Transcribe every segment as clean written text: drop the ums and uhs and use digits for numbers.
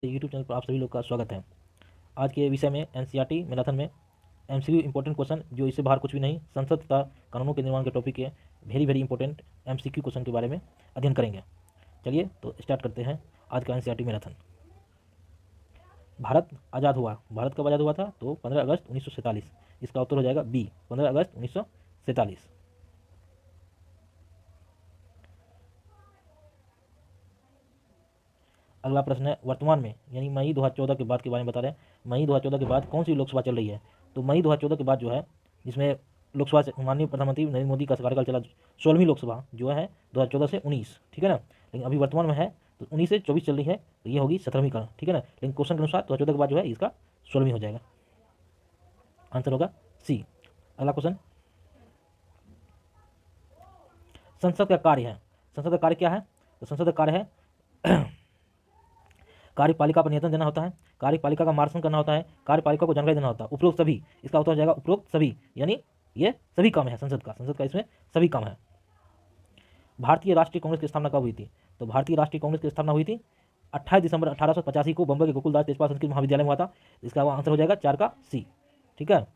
YouTube channel पर आप सभी लोग का स्वागत है। आज के विषय में एनसीईआरटी मैराथन में एमसीक्यू इंपॉर्टेंट क्वेश्चन जो इससे बाहर कुछ भी नहीं, संसद तथा कानूनों के निर्माण के टॉपिक है, very very important MCQ question के बारे में अध्ययन करेंगे। चलिए तो स्टार्ट करते हैं आज का एनसीईआरटी मैराथन। भारत आज़ाद हुआ, भारत कब आज़ाद हुआ था? तो 15 अगस्त 1947। इसका उत्तर हो जाएगा बी, 15 अगस्त 1947। अगला प्रश्न है, वर्तमान में यानी मई 2014 के बाद के बारे में बता रहे हैं। मई 2014 के बाद कौन सी लोकसभा चल रही है? तो मई 2014 के बाद जो है, जिसमें लोकसभा से माननीय प्रधानमंत्री नरेंद्र मोदी का कार्यकाल चला, 16वीं लोकसभा जो है 2014 से 19, ठीक है ना। लेकिन अभी वर्तमान में है तो 19 से 24 चल रही है, तो ये होगी 17वीं का, ठीक है ना। लेकिन क्वेश्चन के अनुसार 2014 के बाद जो है इसका 16वीं हो जाएगा। आंसर होगा सी। अगला क्वेश्चन, संसद का कार्य है, संसद का कार्य क्या है? तो संसद का कार्य है कार्यपालिका पर नियंत्रण देना होता है, कार्यपालिका का मार्गदर्शन करना होता है, कार्यपालिका को जानकारी देना होता है। उपरोक्त सभी, इसका उत्तर हो जाएगा उपरोक्त सभी, यानी ये सभी काम है संसद का इसमें सभी काम है। भारतीय राष्ट्रीय कांग्रेस की स्थापना कब हुई थी? तो भारतीय राष्ट्रीय कांग्रेस की स्थापना हुई थी 28 दिसंबर 1885 को बम्बई के गोकुलदास तेजपाल संस्कृत महाविद्यालय में हुआ था। इसका आंसर हो जाएगा 4 का सी, ठीक है।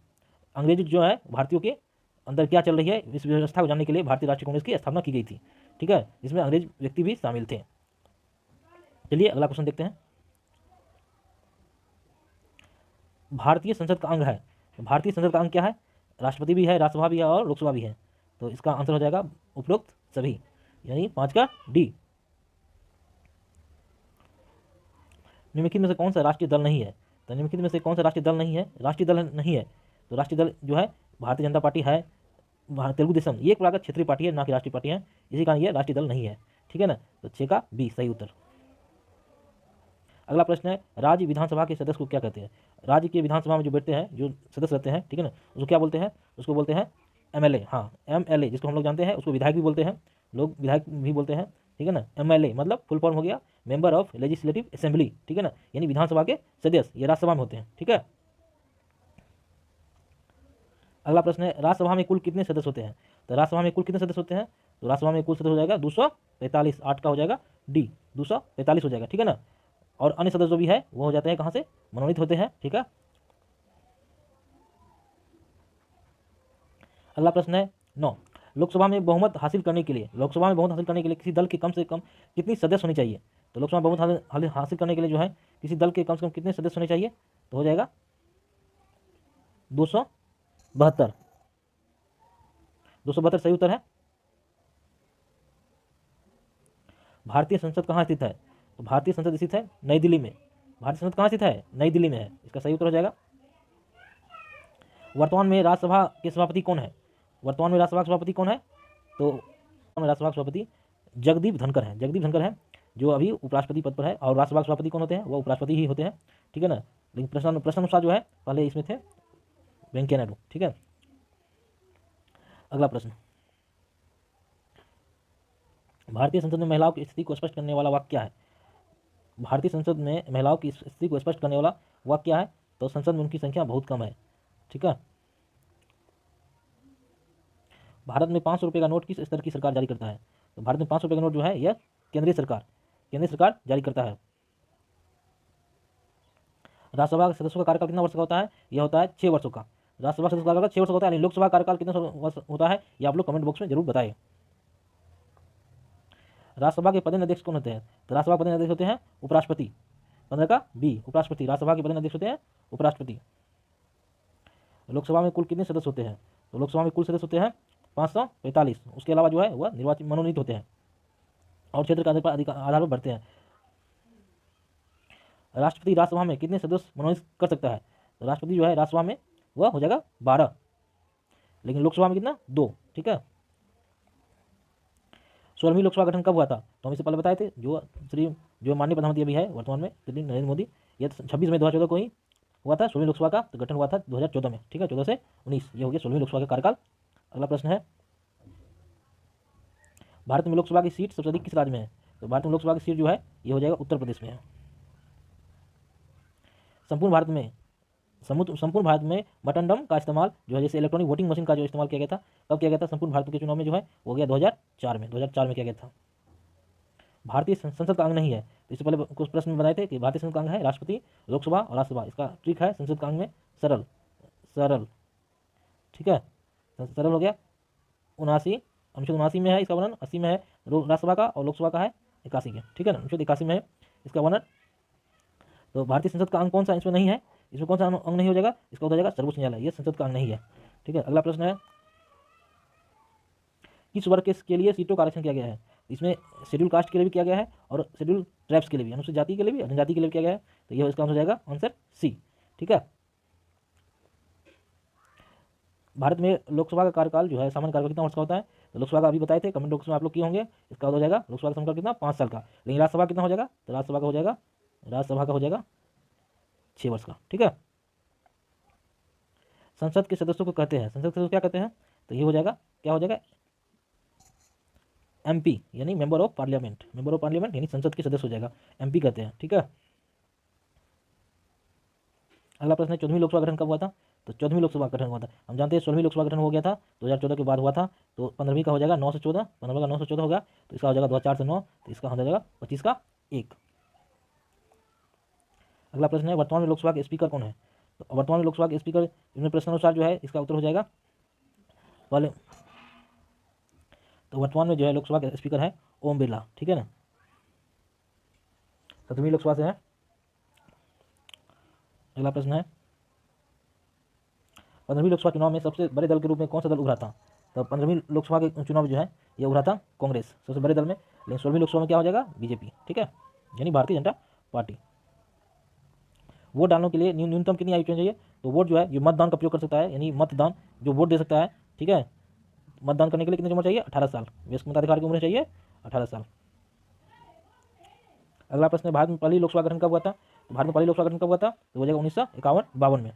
अंग्रेजी जो है भारतीयों के अंदर क्या चल रही है इस व्यवस्था को जानने के लिए भारतीय राष्ट्रीय कांग्रेस की स्थापना की गई थी, ठीक है। इसमें अंग्रेज व्यक्ति भी शामिल थे। चलिए अगला क्वेश्चन देखते हैं। भारतीय संसद का अंग है, भारतीय संसद का अंग क्या है? राष्ट्रपति भी है, राज्यसभा भी है और लोकसभा भी है। तो इसका आंसर हो जाएगा उपरोक्त सभी, यानी 5 का डी। निम्नलिखित में से कौन सा राष्ट्रीय दल नहीं है? तो निम्नलिखित में से कौन सा राष्ट्रीय दल नहीं है? राष्ट्रीय दल नहीं है तो राष्ट्रीय दल जो है भारतीय जनता पार्टी है, तेलुगु देशम, ये एक प्रकार का क्षेत्रीय पार्टी है, ना कि राष्ट्रीय पार्टी है, इसी कारण ये राष्ट्रीय दल नहीं है, ठीक है ना। तो 6 का बी सही उत्तर। अगला प्रश्न है, राज्य विधानसभा के सदस्य को क्या कहते हैं? राज्य के विधानसभा में जो बैठते हैं, जो सदस्य रहते हैं, ठीक है ना, उसको क्या बोलते हैं? उसको बोलते हैं एमएलए। हाँ, एमएलए जिसको हम लोग जानते हैं, उसको विधायक भी बोलते हैं, लोग विधायक भी बोलते हैं, ठीक है ना। एमएलए मतलब फुल फॉर्म हो गया मेंबर ऑफ लेजिस्लेटिव असेंबली, ठीक है ना, यानी विधानसभा के सदस्य, ये राज्यसभा में होते हैं, ठीक है। अगला प्रश्न है, राज्यसभा में कुल कितने सदस्य होते हैं? तो राज्यसभा में कुल कितने सदस्य होते हैं? तो राज्यसभा में कुल सदस्य हो जाएगा 245, 8 का हो जाएगा डी, 245 हो जाएगा, ठीक है ना। और अन्य सदस्य जो भी है वो हो जाते हैं कहाँ से? मनोनीत होते हैं, ठीक है। अगला प्रश्न है 9, लोकसभा में बहुमत हासिल करने के लिए, लोकसभा में बहुमत हासिल करने के लिए किसी दल के कम से कम कितनी सदस्य होनी चाहिए? तो लोकसभा में बहुमत हासिल करने के लिए जो है किसी दल के कम से कम कितने सदस्य होने चाहिए? तो हो जाएगा 272, 272 सही उत्तर है। भारतीय संसद कहाँ स्थित है? तो भारतीय संसद स्थित है नई दिल्ली में। भारतीय संसद कहाँ स्थित है? नई दिल्ली में है, इसका सही उत्तर हो जाएगा। वर्तमान में राज्यसभा के सभापति कौन है? वर्तमान में राज्यसभा के सभापति कौन है? तो राज्यसभा के सभापति जगदीप धनखड़ है, जगदीप धनखड़ है जो अभी उपराष्ट्रपति पद पर है। और राज्यसभा के सभापति कौन होते हैं? वो उपराष्ट्रपति ही होते हैं, ठीक है ना। लेकिन प्रश्न अनुसार जो है पहले इसमें थे वेंकैया नायडू, ठीक है। अगला प्रश्न, भारतीय संसद में महिलाओं की स्थिति को स्पष्ट करने वाला वाक्य क्या है? भारतीय संसद में महिलाओं की स्थिति को स्पष्ट करने वाला वाक्य क्या है? तो संसद में उनकी संख्या बहुत कम है, ठीक है। भारत में 500 रुपये का नोट किस स्तर की सरकार जारी करता है? तो भारत में 500 रुपये का नोट जो है यह केंद्रीय सरकार जारी करता है। राज्यसभा के सदस्यों का कार्यकाल कितना वर्ष का होता है? यह होता है 6 वर्षों का। राज्यसभा सदस्य का कार्यकाल 6 वर्ष का होता है। लोकसभा कार्यकाल कितना वर्ष होता है ये आप लोग कमेंट बॉक्स में जरूर बताएं। राज्यसभा के पदेन अध्यक्ष कौन होते हैं? तो राज्यसभा पदेन अध्यक्ष होते हैं उपराष्ट्रपति, 15 का बी उपराष्ट्रपति, राज्यसभा के पदेन अध्यक्ष होते हैं उपराष्ट्रपति। लोकसभा में कुल कितने सदस्य होते हैं? तो लोकसभा में कुल सदस्य होते हैं 545, उसके अलावा जो है वह निर्वाचित मनोनीत होते हैं और क्षेत्र के आधार पर बढ़ते हैं। राष्ट्रपति राज्यसभा में कितने सदस्य मनोनीत कर सकता है? तो राष्ट्रपति जो है राज्यसभा में वह हो जाएगा 12, लेकिन लोकसभा में कितना? 2, ठीक है। 16वीं लोकसभा गठन कब हुआ था? तो हम इससे पहले बताए थे, जो माननीय प्रधानमंत्री अभी है वर्तमान में नरेंद्र मोदी, यह 26 मई 2014 को ही हुआ था। 16वीं लोकसभा का तो गठन हुआ था 2014 में, ठीक है, 14 से 19, ये हो गया 16वीं लोकसभा का कार्यकाल। अगला प्रश्न है, भारत में लोकसभा की सीट सबसे अधिक किस राज्य में है? तो भारत में लोकसभा की सीट जो है ये हो जाएगा उत्तर प्रदेश में है। संपूर्ण भारत में बटन का इस्तेमाल जो है, जैसे इलेक्ट्रॉनिक वोटिंग मशीन का जो इस्तेमाल किया गया था, कब किया गया था? संपूर्ण भारत के चुनाव में जो है वो गया 2004 में, 2004 में किया गया था। भारतीय संसद का अंग नहीं है। तो इससे पहले कुछ प्रश्न में बताए थे कि भारतीय संसद का अंग है राष्ट्रपति, लोकसभा और राज्यसभा। इसका ट्रिक है संसद का अंग में सरल, सरल, ठीक है, सरल हो गया। 79, अनुच्छेद 79 में है इसका वर्णन, 80 में है राज्यसभा का और लोकसभा का है 81 के, ठीक है ना, अनुच्छेद 81 में है इसका वर्णन। तो भारतीय संसद का अंग कौन सा इसमें नहीं है, इसमें कौन सा अंग नहीं हो जाएगा, इसका हो जाएगा सर्वोच्च न्यायालय, ये संसद का अंग नहीं है, ठीक है। अगला प्रश्न है किस वर्ग के लिए सीटों का आरक्षण किया गया है। इसमें शेड्यूल कास्ट के लिए भी किया गया है और शेड्यूल ट्राइब्स के लिए भी, अनुसूचित जाति के लिए भी और जनजाति के लिए भी किया गया है। तो ये इसका आंसर हो जाएगा आंसर सी, ठीक है। भारत में लोकसभा का कार्यकाल जो है सामान्य कार्यकाल कितना वर्ष का होता है। तो लोकसभा का अभी बताए थे, कमेंट बॉक्स में आप लोग किए होंगे। इसका हो जाएगा लोकसभा का कार्यकाल कितना 5 साल का। लेकिन राज्यसभा कितना हो जाएगा, तो राज्यसभा का हो जाएगा 6 वर्ष का, ठीक है। संसद के सदस्यों को कहते हैं, संसद के सदस्य क्या कहते हैं, तो ये हो जाएगा क्या हो जाएगा एमपी, यानी member of parliament, member of parliament यानी संसद के सदस्य हो जाएगा, एमपी कहते हैं, ठीक है। अगला प्रश्न है 14वीं लोकसभा गठन कब हुआ था। तो 14वीं लोकसभा गठन हुआ था, हम जानते हैं 16वीं लोकसभा गठन हो गया था 2014 के बाद हुआ था। तो 15वीं का हो जाएगा 9 से 14, 15 का 9 से 14 हो गया, तो इसका हो जाएगा 2004 से 9, तो इसका हो जाएगा 25 का 1। अगला प्रश्न है वर्तमान में लोकसभा के स्पीकर कौन है। तो वर्तमान में लोकसभा के स्पीकर इसमें प्रश्नानुसार जो है इसका उत्तर हो जाएगा पहले। तो वर्तमान में जो है लोकसभा के स्पीकर है ओम बिरला, ठीक है ना। 7वीं लोकसभा से है। अगला प्रश्न है 15वीं लोकसभा चुनाव में सबसे बड़े दल के रूप में कौन सा दल उभरा था। तो 15वीं लोकसभा के चुनाव जो है ये उभरा था कांग्रेस सबसे बड़े दल में। लेकिन 16वीं लोकसभा में क्या हो जाएगा बीजेपी, ठीक है, यानी भारतीय जनता पार्टी। वोट डालने के लिए न्यूनतम कितनी आयु चाहिए। तो वोट जो है ये मतदान का प्रयोग कर सकता है, यानी मतदान जो वोट दे सकता है, ठीक है। मतदान करने के लिए कितनी उम्र चाहिए, 18 साल। वयस्क मताधिकार की उम्र चाहिए 18 साल। अगला प्रश्न है भारत में पहली लोकसभा गठन कब हुआ था। तो भारत में पहली लोकसभा गठन कब हुआ था, तो हो जाएगा 1951-52 में।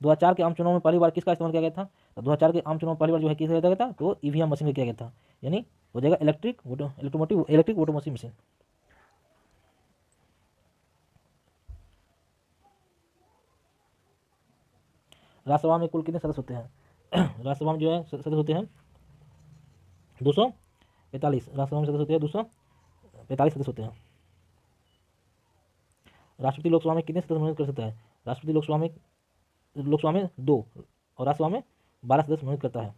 2004 के आम चुनाव में पहली बार किसका इस्तेमाल किया गया था। तो 2004 के आम चुनाव में पहली बार जो है किसका किया गया था, तो ईवीएम मशीन का किया गया था, यानी हो जाएगा इलेक्ट्रिक वोटर मशीन। राज्यसभा में कुल कितने सदस्य होते हैं। राज्यसभा में जो है सदस्य होते हैं 245। राज्यसभा में सदस्य होते हैं 245 सदस्य होते हैं। राष्ट्रपति लोकसभा में कितने सदस्य मनोनीत कर सकता है। राष्ट्रपति लोकसभा में 2 और राज्यसभा में 12 सदस्य मनोनीत करता है।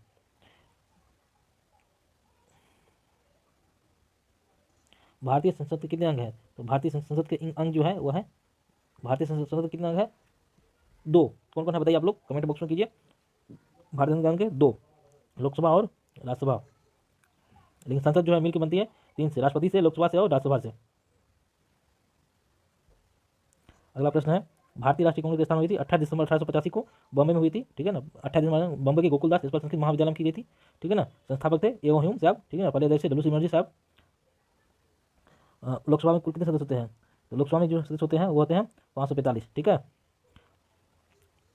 भारतीय संसद के कितने अंग है। तो भारतीय संसद के अंग जो है वह है, भारतीय संसद के कितने अंग है 2। कौन कौन है बताइए आप लोग कमेंट बॉक्स में कीजिए। भारतीय संसद के अंग 2, लोकसभा और राज्यसभा। लेकिन संसद जो है मिलकर बनती है 3 से, राष्ट्रपति से, लोकसभा से और राज्यसभा से। अगला प्रश्न है भारतीय राष्ट्रीय कांग्रेस स्थापना हुई थी 28 दिसंबर 1885 को बॉम्बे में हुई थी, ठीक है ना। 28 दिसंबर बॉम्बे के गोकुलदास इस्पात संस्कृत महाविद्यालय में की गई थी, ठीक है ना। संस्थापक थे एवं ह्यूम साहब, ठीक है ना। पहले अध्यक्ष डब्ल्यू सी बनर्जी साहब। लोकसभा में कुल कितने सदस्य होते हैं। तो लोकसभा में जो सदस्य होते हैं वो होते हैं 545, ठीक है।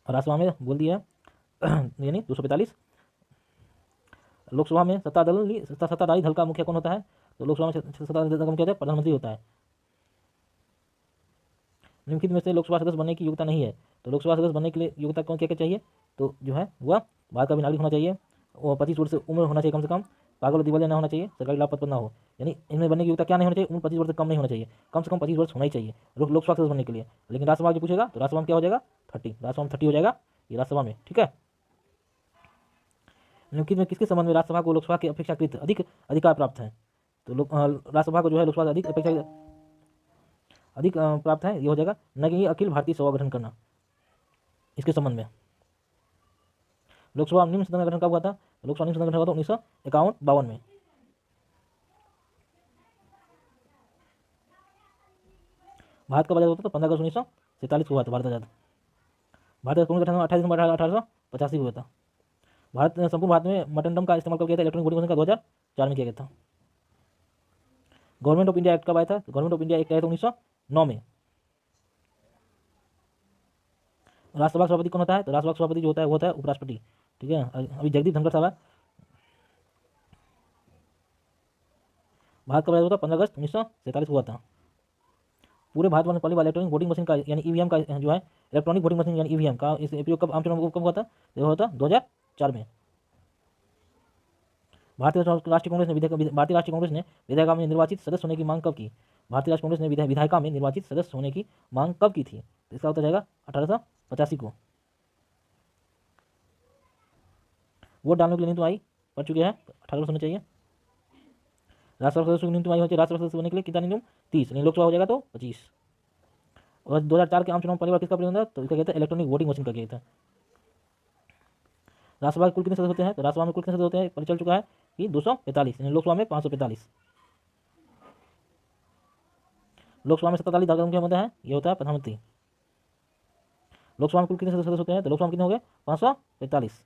राज्यसभा में बोल दिया यानी 245। लोकसभा में सत्ताधारी दल का मुखिया कौन होता है। तो लोकसभा में सत्ताधारी दल का मुखिया होता है प्रधानमंत्री होता है। निम्नलिखित में से लोकसभा सदस्य बनने की योग्यता नहीं है। तो लोकसभा सदस्य बनने के लिए योग्यता कौन क्या क्या चाहिए, तो जो है वह भारत का भी नागरिक होना चाहिए, और 25 वर्ष से उम्र होना चाहिए कम से कम, पागल और दिवालिया ना होना चाहिए, सरकारी लाभ पद ना हो। यानी इनमें बनने की योग्यता क्या नहीं होना चाहिए, उम्र 25 वर्ष से कम नहीं होना चाहिए, कम से कम 25 वर्ष होना ही चाहिए लोकसभा सदस्य बनने के लिए। लेकिन राज्यसभा जो पूछेगा तो राज्यसभा में क्या हो जाएगा 30, राज्यसभा में 30 हो जाएगा ये राज्यसभा में, ठीक है। निम्नलिखित में किसके संबंध में राज्यसभा को लोकसभा की अपेक्षाकृत अधिक अधिकार प्राप्त है। तो राज्यसभा को जो है लोकसभा से अधिक प्राप्त है, ये हो जाएगा न कि अखिल भारतीय सभा गठन करना, इसके संबंध में। लोकसभा निम्न सदन का गठन कब हुआ था। लोकसभा निम्न सदन का गठन हुआ था 1951-52 में। भारत का बजट होता था 15 अगस्त 1947 को हुआ था भारत आजाद। भारत का गठन 28 दिसंबर 1885 को हुआ था। भारत संपूर्ण भारत में मटनडम का इस्तेमाल कब किया था, इलेक्ट्रॉनिक वोटिंग मशीन का 2004 में किया गया था। गवर्नमेंट ऑफ इंडिया एक्ट कब आया था। गवर्नमेंट ऑफ इंडिया एक्ट आया था 1909 में। राज्यसभा सभापति कौन होता है। तो राज्यसभा सभापति जो होता है वो होता है उपराष्ट्रपति, ठीक है। अभी जगदीप धनखड़ साहब है। भारत का बजट होता 15 अगस्त 1947 को हुआ था। पूरे भारत में पहली बार इलेक्ट्रॉनिक वोटिंग मशीन का यानी ईवीएम का जो है इलेक्ट्रॉनिक वोटिंग मशीन यानी ईवीएम का इस उपयोग कब आम चुनाव कब हुआ था। ये हुआ था 2004 में। भारतीय राष्ट्रीय कांग्रेस ने विधायिका में निर्वाचित सदस्य होने की मांग कब की? भारतीय राष्ट्रीय कांग्रेस ने विधायिका में निर्वाचित सदस्य होने की मांग कब की थी? तो इसका उत्तर जाएगा 1885 को। वोट डालने के लिए न्यूनतम आयु पढ़ चुके हैं, 18 वर्ष होना चाहिए। राज्यसभा सदस्य की न्यूनतम आयु होती है राज्यसभा सदस्य होने के लिए कितना न्यूनतम 30, नहीं लोकसभा हो जाएगा तो 25। और 2004 के आम चुनाव पहली बार किसका प्रयोग होता है? तो इसका कहते हैं इलेक्ट्रॉनिक वोटिंग मशीन का किया था। राज्यसभा के कुल कितने सदस्य होते हैं? तो राज्यसभा में कुल कितने सदस्य होते हैं पता चल चुका है कि 245, लोकसभा में 545। लोकसभा में 47 धारा मुख्य होता है, ये होता है प्रधानमंत्री। लोकसभा में कुल कितने सदस्य होते हैं? तो लोकसभा में कितने हो गए? 545।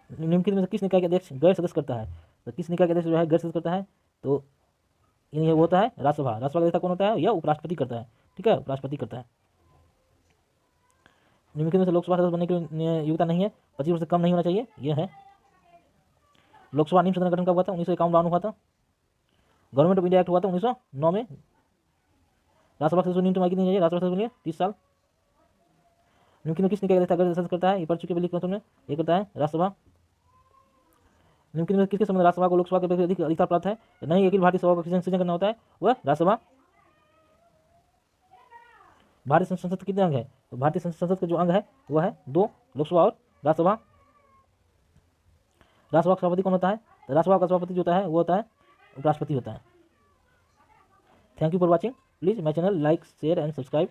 निम्नलिखित में से किस निकाय के अध्यक्ष गैर सदस्य करता है? तो किस निकाय के अध्यक्ष जो है गैर सदस्य करता है? तो ये वो होता है राज्यसभा। राज्यसभा का अध्यक्ष कौन होता है? यह उपराष्ट्रपति करता है। ठीक है, उपराष्ट्रपति करता है। निम्नलिखित में से लोकसभा सदस्य बनने की योग्यता नहीं है, 25 वर्ष से कम नहीं होना चाहिए, यह है। लोकसभा निम्न सदन का गठन कब हुआ था? 1951 में हुआ था। गवर्नमेंट ऑफ इंडिया एक्ट हुआ था 1909 में। राज्यसभा सदस्य न्यूनतम आयु कितनी चाहिए? राज्यसभा सदस्य के लिए 30 साल। निम्नलिखित में किस निकाय का अध्यक्ष सदस्य करता है? ये पढ़ चुके में ये करता है राज्यसभा। निम्नलिखित में किसके संबंध राज्यसभा को लोकसभा के अपेक्षा अधिक अधिकार प्राप्त है? नहीं, अखिल भारतीय सभा का सृजन करना होता है वह राज्यसभा। भारतीय संसद के कितने अंग है? तो भारतीय संसद के जो अंग है वह है 2, लोकसभा और राज्यसभा। राज्यसभा का सभापति कौन होता है? तो राज्यसभा का सभापति जो होता है वो होता है उपराष्ट्रपति होता है। Thank you for watching. Please my channel like share and subscribe.